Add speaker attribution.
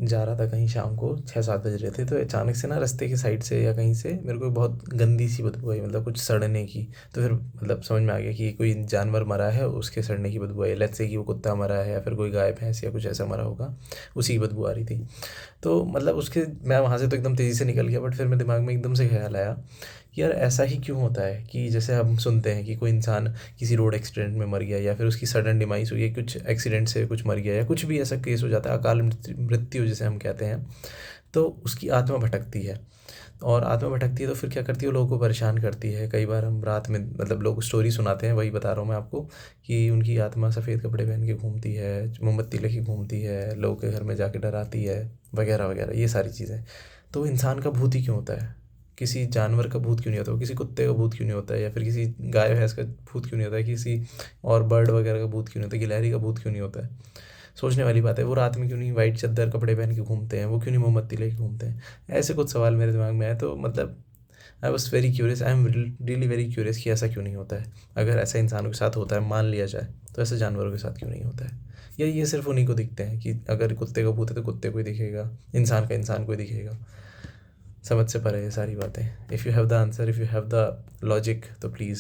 Speaker 1: जा रहा था कहीं शाम को 6-7 बज रहे थे, तो अचानक से ना रास्ते की साइड से या कहीं से मेरे को बहुत गंदी सी बदबू आई, मतलब कुछ सड़ने की। तो फिर मतलब समझ में आ गया कि कोई जानवर मरा है, उसके सड़ने की बदबू आई। लेट्स से कि वो कुत्ता मरा है या फिर कोई गाय भैंस या कुछ ऐसा मरा होगा, उसी की बदबू आ रही थी। तो मतलब उसके मैं वहाँ से तो एकदम तेज़ी से निकल गया, बट फिर मेरे दिमाग में एकदम से ख्याल आया कि यार ऐसा ही क्यों होता है कि जैसे हम सुनते हैं कि कोई इंसान किसी रोड एक्सीडेंट में मर गया या फिर उसकी सडन डिमाइस हुई है, कुछ एक्सीडेंट से कुछ मर गया या कुछ भी ऐसा केस हो जाता है, अकाल मृत्यु जिसे हम कहते हैं, तो उसकी आत्मा भटकती है। और आत्मा भटकती है तो फिर क्या करती है, वो लोगों को परेशान करती है। कई बार हम रात में मतलब लोग स्टोरी सुनाते हैं, वही बता रहा हूँ मैं आपको, कि उनकी आत्मा सफ़ेद कपड़े पहन के घूमती है, मोमबत्ती लेके घूमती है, लोगों के घर में जाके डराती है, वगैरह वगैरह, ये सारी चीज़ें। तो इंसान का भूत ही क्यों होता है? किसी जानवर का भूत क्यों नहीं होता? किसी कुत्ते का भूत क्यों नहीं होता है? या फिर किसी गाय भैंस का भूत क्यों नहीं होता है? किसी और बर्ड वगैरह का भूत क्यों नहीं होता है? गिलहरी का भूत क्यों नहीं होता है? सोचने वाली बात है। वो रात में क्यों नहीं वाइट चादर कपड़े पहन के घूमते हैं? वो क्यों नहीं मोमबत्ती लेके घूमते हैं? ऐसे कुछ सवाल मेरे दिमाग में आए, तो मतलब I was very curious, I am really very curious कि ऐसा क्यों नहीं होता है। अगर ऐसा इंसानों के साथ होता है मान लिया जाए, तो ऐसे जानवरों के साथ क्यों नहीं होता है? या ये सिर्फ उन्हीं को दिखते हैं कि अगर कुत्ते का भूत है तो कुत्ते को ही दिखेगा, इंसान का इंसान को ही दिखेगा? समझ से परे ये सारी बातें। If you have the answer, if you have the logic, तो प्लीज़